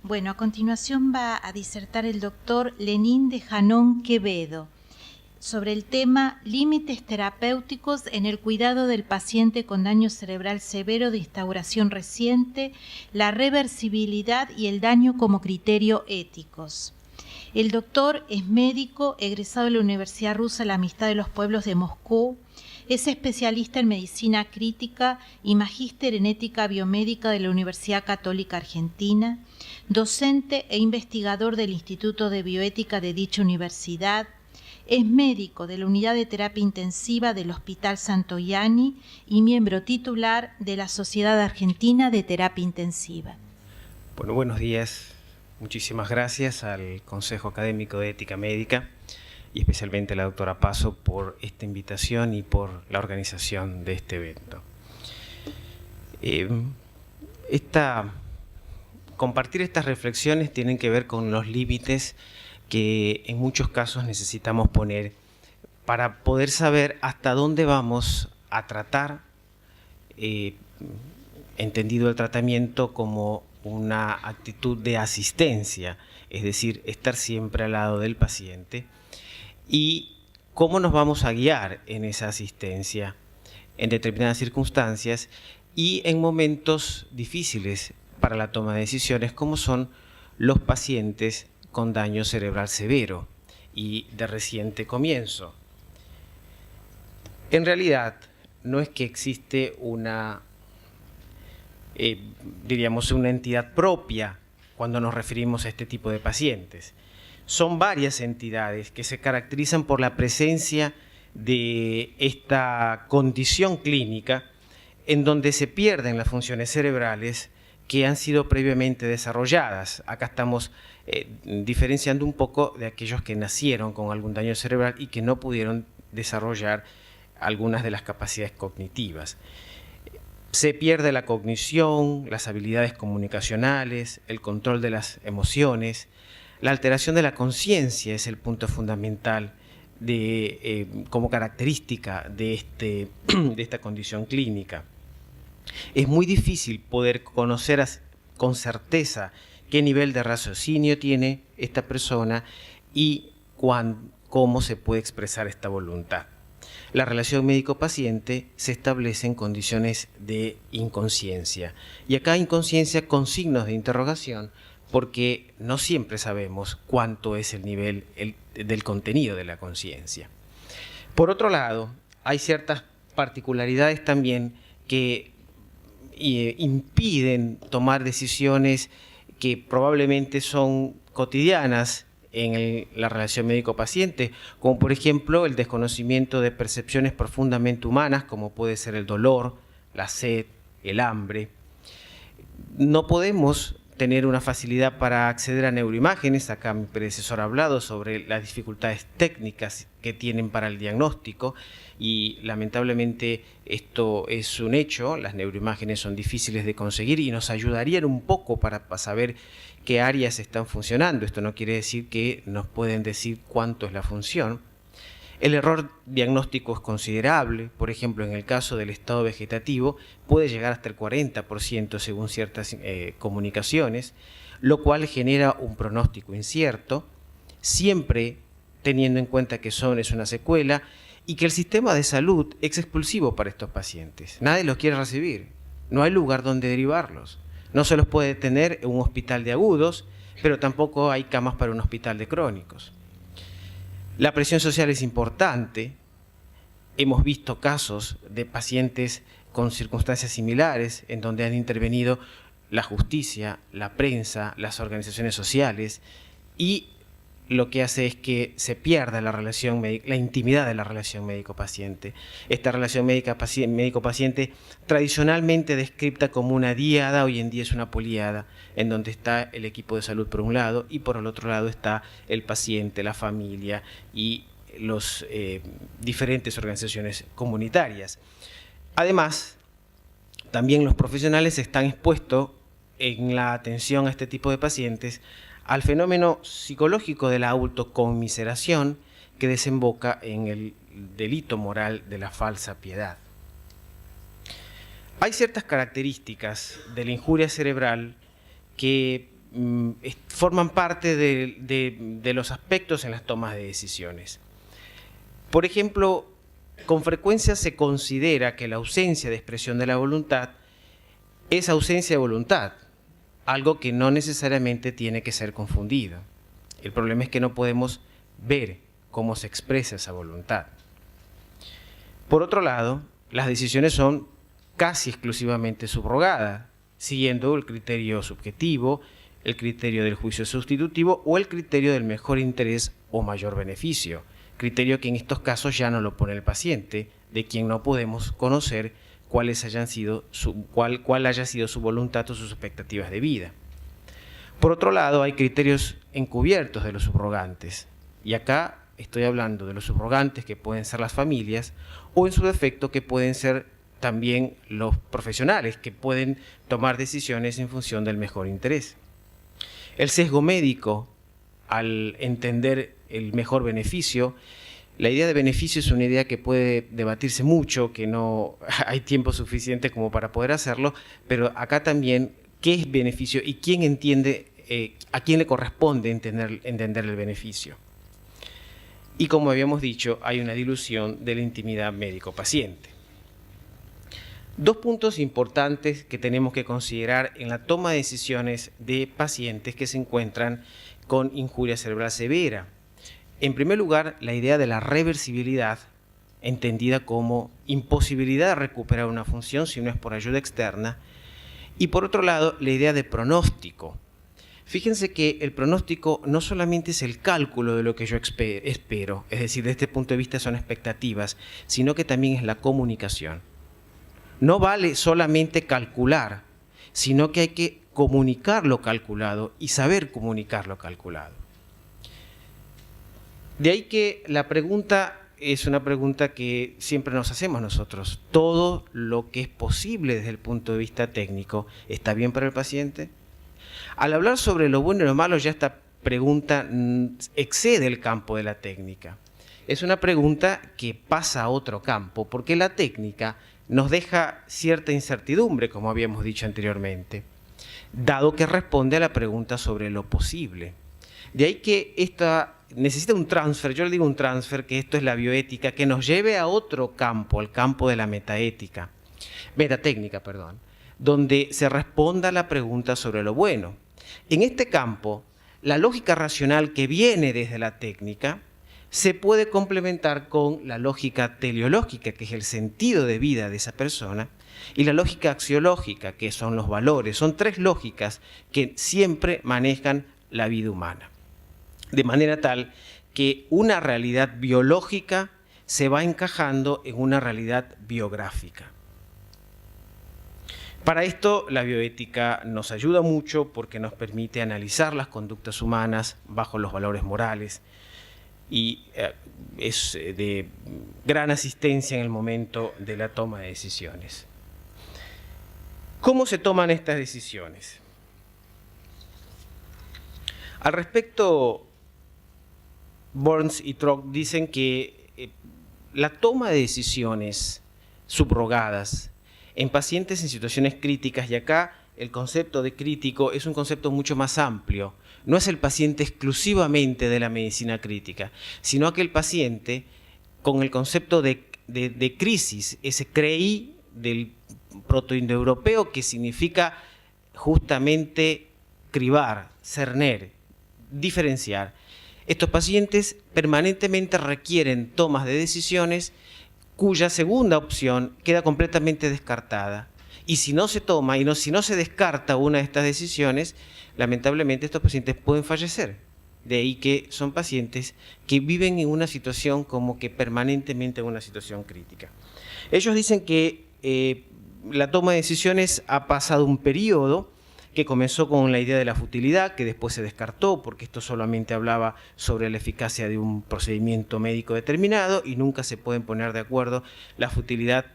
Bueno, a continuación va a disertar el doctor Lenín de Janón Quevedo sobre el tema límites terapéuticos en el cuidado del paciente con daño cerebral severo de instauración reciente, la reversibilidad y el daño como criterio éticos. El doctor es médico, egresado de la Universidad Rusa La Amistad de los Pueblos de Moscú. Es especialista en medicina crítica y magíster en ética biomédica de la Universidad Católica Argentina, docente e investigador del Instituto de Bioética de dicha universidad. Es médico de la Unidad de Terapia Intensiva del Hospital Santoyani y miembro titular de la Sociedad Argentina de Terapia Intensiva. Bueno, buenos días. Muchísimas gracias al Consejo Académico de Ética Médica y especialmente a la doctora Paso por esta invitación y por la organización de este evento. Compartir estas reflexiones tienen que ver con los límites que en muchos casos necesitamos poner para poder saber hasta dónde vamos a tratar, entendido el tratamiento como una actitud de asistencia, es decir, estar siempre al lado del paciente, y cómo nos vamos a guiar en esa asistencia en determinadas circunstancias y en momentos difíciles para la toma de decisiones, como son los pacientes con daño cerebral severo y de reciente comienzo. En realidad, no es que existe una entidad propia cuando nos referimos a este tipo de pacientes. Son varias entidades que se caracterizan por la presencia de esta condición clínica en donde se pierden las funciones cerebrales que han sido previamente desarrolladas. Acá estamos diferenciando un poco de aquellos que nacieron con algún daño cerebral y que no pudieron desarrollar algunas de las capacidades cognitivas. Se pierde la cognición, las habilidades comunicacionales, el control de las emociones. La alteración de la conciencia es el punto fundamental como característica de esta condición clínica. Es muy difícil poder conocer con certeza qué nivel de raciocinio tiene esta persona y cómo se puede expresar esta voluntad. La relación médico-paciente se establece en condiciones de inconsciencia. Y acá inconsciencia con signos de interrogación, porque no siempre sabemos cuánto es el nivel del contenido de la conciencia. Por otro lado, hay ciertas particularidades también que impiden tomar decisiones que probablemente son cotidianas en la relación médico-paciente, como por ejemplo el desconocimiento de percepciones profundamente humanas, como puede ser el dolor, la sed, el hambre. No podemos tener una facilidad para acceder a neuroimágenes. Acá mi predecesor ha hablado sobre las dificultades técnicas que tienen para el diagnóstico y lamentablemente esto es un hecho. Las neuroimágenes son difíciles de conseguir y nos ayudarían un poco para saber qué áreas están funcionando. Esto no quiere decir que nos pueden decir cuánto es la función. El error diagnóstico es considerable. Por ejemplo, en el caso del estado vegetativo puede llegar hasta el 40% según ciertas comunicaciones, lo cual genera un pronóstico incierto, siempre teniendo en cuenta que es una secuela y que el sistema de salud es expulsivo para estos pacientes. Nadie los quiere recibir, no hay lugar donde derivarlos. No se los puede tener en un hospital de agudos, pero tampoco hay camas para un hospital de crónicos. La presión social es importante. Hemos visto casos de pacientes con circunstancias similares en donde han intervenido la justicia, la prensa, las organizaciones sociales y lo que hace es que se pierda la intimidad de la relación médico-paciente. Esta relación médico-paciente tradicionalmente descrita como una diada, hoy en día es una poliada, en donde está el equipo de salud por un lado y por el otro lado está el paciente, la familia y las diferentes organizaciones comunitarias. Además, también los profesionales están expuestos en la atención a este tipo de pacientes al fenómeno psicológico de la autoconmiseración que desemboca en el delito moral de la falsa piedad. Hay ciertas características de la injuria cerebral que forman parte de los aspectos en las tomas de decisiones. Por ejemplo, con frecuencia se considera que la ausencia de expresión de la voluntad es ausencia de voluntad, algo que no necesariamente tiene que ser confundido. El problema es que no podemos ver cómo se expresa esa voluntad. Por otro lado, las decisiones son casi exclusivamente subrogadas, siguiendo el criterio subjetivo, el criterio del juicio sustitutivo o el criterio del mejor interés o mayor beneficio, criterio que en estos casos ya no lo pone el paciente, de quien no podemos conocer cuál haya sido su voluntad o sus expectativas de vida. Por otro lado, hay criterios encubiertos de los subrogantes, y acá estoy hablando de los subrogantes que pueden ser las familias o en su defecto que pueden ser también los profesionales que pueden tomar decisiones en función del mejor interés. El sesgo médico, al entender el mejor beneficio, la idea de beneficio es una idea que puede debatirse mucho, que no hay tiempo suficiente como para poder hacerlo, pero acá también, ¿qué es beneficio y quién entiende, a quién le corresponde entender el beneficio? Y como habíamos dicho, hay una dilución de la intimidad médico-paciente. Dos puntos importantes que tenemos que considerar en la toma de decisiones de pacientes que se encuentran con injuria cerebral severa. En primer lugar, la idea de la reversibilidad, entendida como imposibilidad de recuperar una función si no es por ayuda externa. Y por otro lado, la idea de pronóstico. Fíjense que el pronóstico no solamente es el cálculo de lo que yo espero, es decir, desde este punto de vista son expectativas, sino que también es la comunicación. No vale solamente calcular, sino que hay que comunicar lo calculado y saber comunicar lo calculado. De ahí que la pregunta es una pregunta que siempre nos hacemos nosotros. ¿Todo lo que es posible desde el punto de vista técnico está bien para el paciente? Al hablar sobre lo bueno y lo malo, ya esta pregunta excede el campo de la técnica. Es una pregunta que pasa a otro campo, porque la técnica nos deja cierta incertidumbre, como habíamos dicho anteriormente, dado que responde a la pregunta sobre lo posible. De ahí que esta necesita un transfer, yo le digo un transfer, que esto es la bioética, que nos lleve a otro campo, al campo de la metatécnica, donde se responda a la pregunta sobre lo bueno. En este campo, la lógica racional que viene desde la técnica se puede complementar con la lógica teleológica, que es el sentido de vida de esa persona, y la lógica axiológica, que son los valores. Son tres lógicas que siempre manejan la vida humana. De manera tal que una realidad biológica se va encajando en una realidad biográfica. Para esto, la bioética nos ayuda mucho porque nos permite analizar las conductas humanas bajo los valores morales y es de gran asistencia en el momento de la toma de decisiones. ¿Cómo se toman estas decisiones? Al respecto, Burns y Trock dicen que la toma de decisiones subrogadas en pacientes en situaciones críticas, y acá el concepto de crítico es un concepto mucho más amplio, no es el paciente exclusivamente de la medicina crítica, sino aquel paciente con el concepto de crisis, ese CREI del protoindoeuropeo que significa justamente cribar, cerner, diferenciar. Estos pacientes permanentemente requieren tomas de decisiones cuya segunda opción queda completamente descartada. Y si no se toma y si no se descarta una de estas decisiones, lamentablemente estos pacientes pueden fallecer. De ahí que son pacientes que viven en una situación como que permanentemente en una situación crítica. Ellos dicen que la toma de decisiones ha pasado un periodo que comenzó con la idea de la futilidad, que después se descartó porque esto solamente hablaba sobre la eficacia de un procedimiento médico determinado y nunca se pueden poner de acuerdo la futilidad,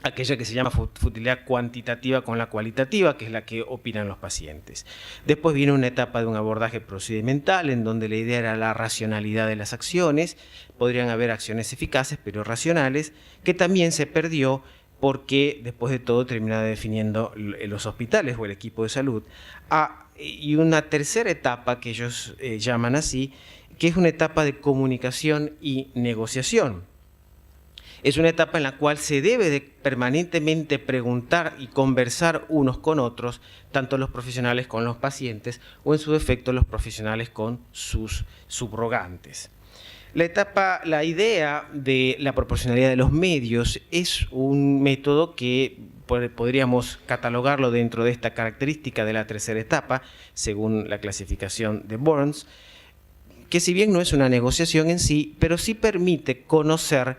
aquella que se llama futilidad cuantitativa con la cualitativa, que es la que opinan los pacientes. Después viene una etapa de un abordaje procedimental en donde la idea era la racionalidad de las acciones. Podrían haber acciones eficaces pero racionales, que también se perdió porque después de todo terminaba definiendo los hospitales o el equipo de salud a y una tercera etapa que ellos llaman así, que es una etapa de comunicación y negociación. Es una etapa en la cual se debe de permanentemente preguntar y conversar unos con otros, tanto los profesionales con los pacientes o en su defecto los profesionales con sus subrogantes. La idea de la proporcionalidad de los medios es un método que podríamos catalogarlo dentro de esta característica de la tercera etapa, según la clasificación de Burns, que si bien no es una negociación en sí, pero sí permite conocer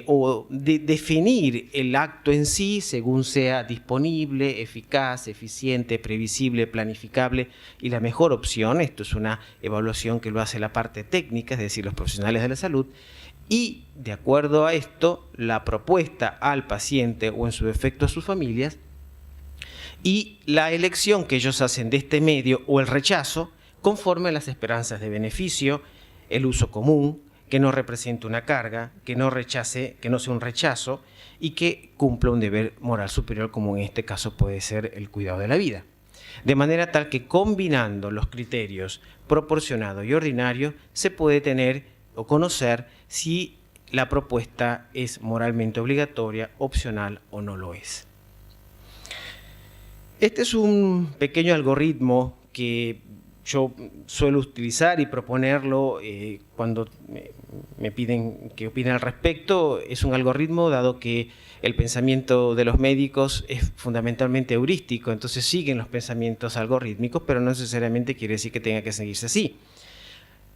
o definir el acto en sí según sea disponible, eficaz, eficiente, previsible, planificable y la mejor opción. Esto es una evaluación que lo hace la parte técnica, es decir, los profesionales de la salud, y de acuerdo a esto, la propuesta al paciente o en su defecto a sus familias y la elección que ellos hacen de este medio o el rechazo conforme a las esperanzas de beneficio, el uso común, que no represente una carga, que no sea un rechazo y que cumpla un deber moral superior, como en este caso puede ser el cuidado de la vida. De manera tal que combinando los criterios proporcionado y ordinario se puede tener o conocer si la propuesta es moralmente obligatoria, opcional o no lo es. Este es un pequeño algoritmo que yo suelo utilizar y proponerlo cuando me piden que opine al respecto. Es un algoritmo dado que el pensamiento de los médicos es fundamentalmente heurístico, entonces siguen los pensamientos algorítmicos, pero no necesariamente quiere decir que tenga que seguirse así.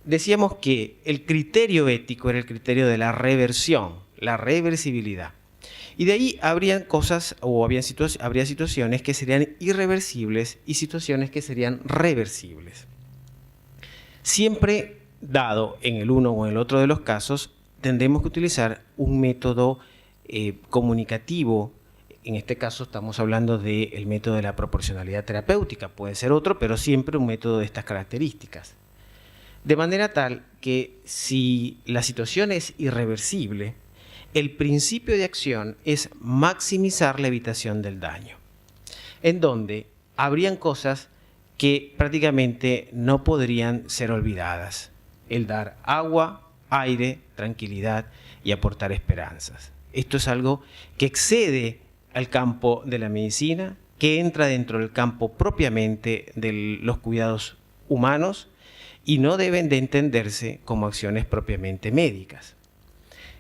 Decíamos que el criterio ético era el criterio de la reversión, la reversibilidad. Y de ahí habrían cosas o habría situaciones que serían irreversibles y situaciones que serían reversibles. Siempre dado en el uno o en el otro de los casos, tendremos que utilizar un método comunicativo. En este caso estamos hablando del método de la proporcionalidad terapéutica, puede ser otro, pero siempre un método de estas características. De manera tal que si la situación es irreversible, el principio de acción es maximizar la evitación del daño, en donde habrían cosas que prácticamente no podrían ser olvidadas. El dar agua, aire, tranquilidad y aportar esperanzas. Esto es algo que excede al campo de la medicina, que entra dentro del campo propiamente de los cuidados humanos y no deben de entenderse como acciones propiamente médicas.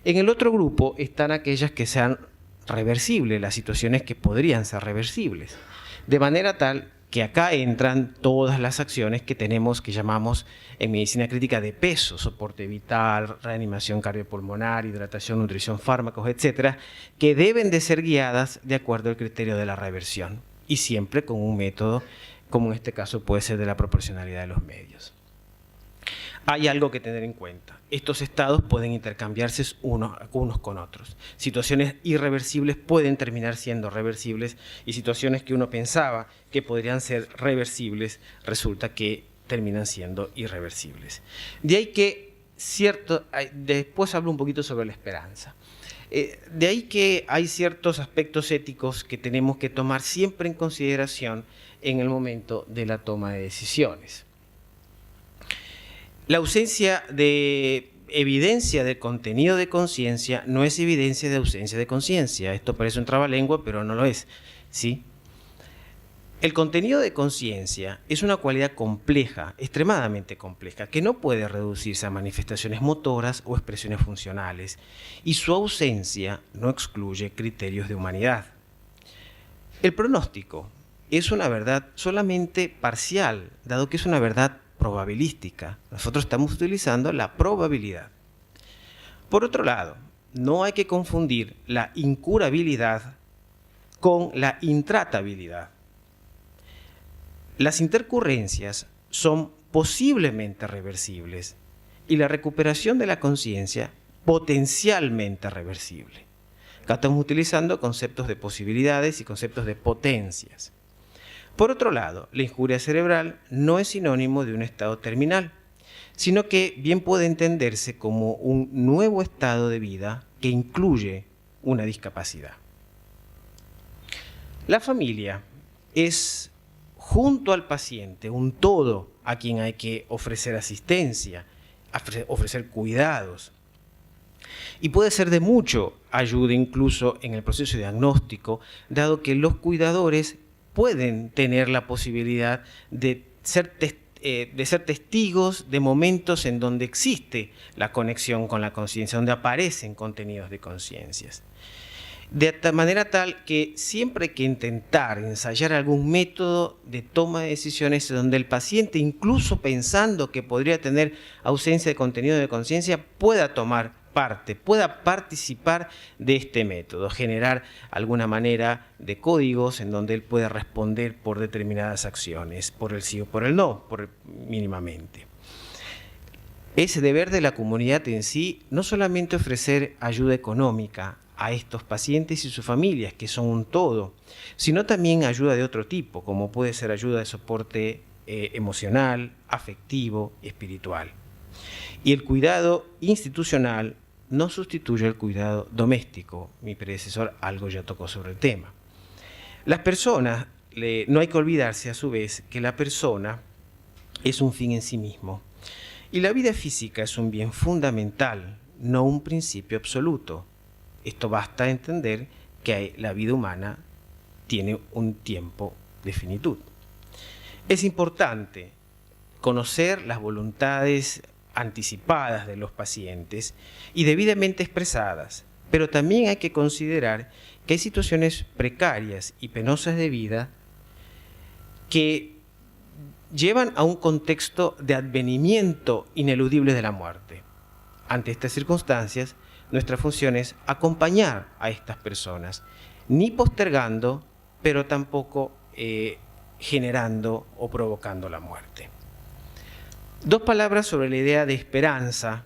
En el otro grupo están aquellas que sean reversibles, las situaciones que podrían ser reversibles, de manera tal que acá entran todas las acciones que tenemos, que llamamos en medicina crítica de peso, soporte vital, reanimación cardiopulmonar, hidratación, nutrición, fármacos, etcétera, que deben de ser guiadas de acuerdo al criterio de la reversión y siempre con un método, como en este caso puede ser de la proporcionalidad de los medios. Hay algo que tener en cuenta. Estos estados pueden intercambiarse unos con otros. Situaciones irreversibles pueden terminar siendo reversibles y situaciones que uno pensaba que podrían ser reversibles resulta que terminan siendo irreversibles. De ahí que después hablo un poquito sobre la esperanza. De ahí que hay ciertos aspectos éticos que tenemos que tomar siempre en consideración en el momento de la toma de decisiones. La ausencia de evidencia del contenido de conciencia no es evidencia de ausencia de conciencia. Esto parece un trabalengua, pero no lo es, ¿sí? El contenido de conciencia es una cualidad compleja, extremadamente compleja, que no puede reducirse a manifestaciones motoras o expresiones funcionales, y su ausencia no excluye criterios de humanidad. El pronóstico es una verdad solamente parcial, dado que es una verdad probabilística. Nosotros estamos utilizando la probabilidad. Por otro lado, no hay que confundir la incurabilidad con la intratabilidad. Las intercurrencias son posiblemente reversibles y la recuperación de la conciencia potencialmente reversible. Acá estamos utilizando conceptos de posibilidades y conceptos de potencias. Por otro lado, la injuria cerebral no es sinónimo de un estado terminal, sino que bien puede entenderse como un nuevo estado de vida que incluye una discapacidad. La familia es junto al paciente, un todo a quien hay que ofrecer asistencia, ofrecer cuidados. Y puede ser de mucho ayuda incluso en el proceso diagnóstico, dado que los cuidadores pueden tener la posibilidad de ser testigos de momentos en donde existe la conexión con la conciencia, donde aparecen contenidos de conciencias. De manera tal que siempre hay que intentar ensayar algún método de toma de decisiones donde el paciente, incluso pensando que podría tener ausencia de contenido de conciencia, pueda tomar parte, pueda participar de este método, generar alguna manera de códigos en donde él pueda responder por determinadas acciones, por el sí o por el no, mínimamente. Es deber de la comunidad en sí no solamente ofrecer ayuda económica a estos pacientes y sus familias, que son un todo, sino también ayuda de otro tipo, como puede ser ayuda de soporte emocional, afectivo, espiritual. Y el cuidado institucional no sustituye el cuidado doméstico. Mi predecesor algo ya tocó sobre el tema. Las personas, no hay que olvidarse a su vez que la persona es un fin en sí mismo. Y la vida física es un bien fundamental, no un principio absoluto. Esto basta entender que la vida humana tiene un tiempo de finitud. Es importante conocer las voluntades anticipadas de los pacientes y debidamente expresadas, pero también hay que considerar que hay situaciones precarias y penosas de vida que llevan a un contexto de advenimiento ineludible de la muerte. Ante estas circunstancias, nuestra función es acompañar a estas personas, ni postergando, pero tampoco generando o provocando la muerte. Dos palabras sobre la idea de esperanza,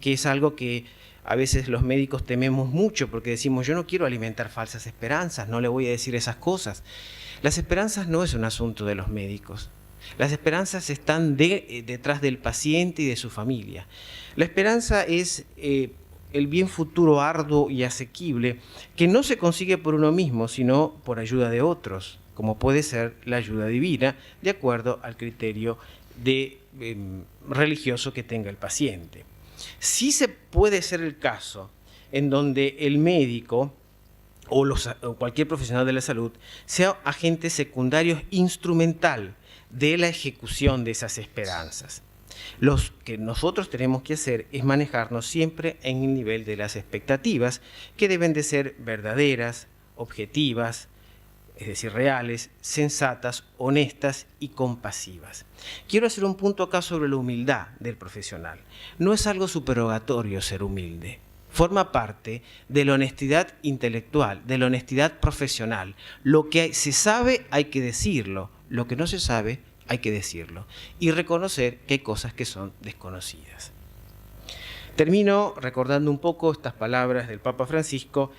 que es algo que a veces los médicos tememos mucho porque decimos, yo no quiero alimentar falsas esperanzas, no le voy a decir esas cosas. Las esperanzas no es un asunto de los médicos. Las esperanzas están detrás del paciente y de su familia. La esperanza es el bien futuro arduo y asequible que no se consigue por uno mismo, sino por ayuda de otros, como puede ser la ayuda divina, de acuerdo al criterio religioso que tenga el paciente. Sí se puede ser el caso en donde el médico o cualquier profesional de la salud sea agente secundario instrumental de la ejecución de esas esperanzas. Lo que nosotros tenemos que hacer es manejarnos siempre en el nivel de las expectativas, que deben de ser verdaderas, objetivas, es decir, reales, sensatas, honestas y compasivas. Quiero hacer un punto acá sobre la humildad del profesional. No es algo supererogatorio ser humilde. Forma parte de la honestidad intelectual, de la honestidad profesional. Lo que se sabe hay que decirlo, lo que no se sabe hay que decirlo y reconocer que hay cosas que son desconocidas. Termino recordando un poco estas palabras del Papa Francisco,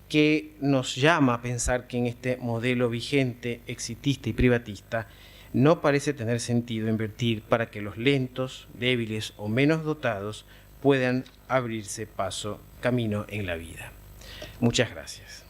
que nos llama a pensar que en este modelo vigente, exitista y privatista, no parece tener sentido invertir para que los lentos, débiles o menos dotados puedan abrirse camino en la vida. Muchas gracias.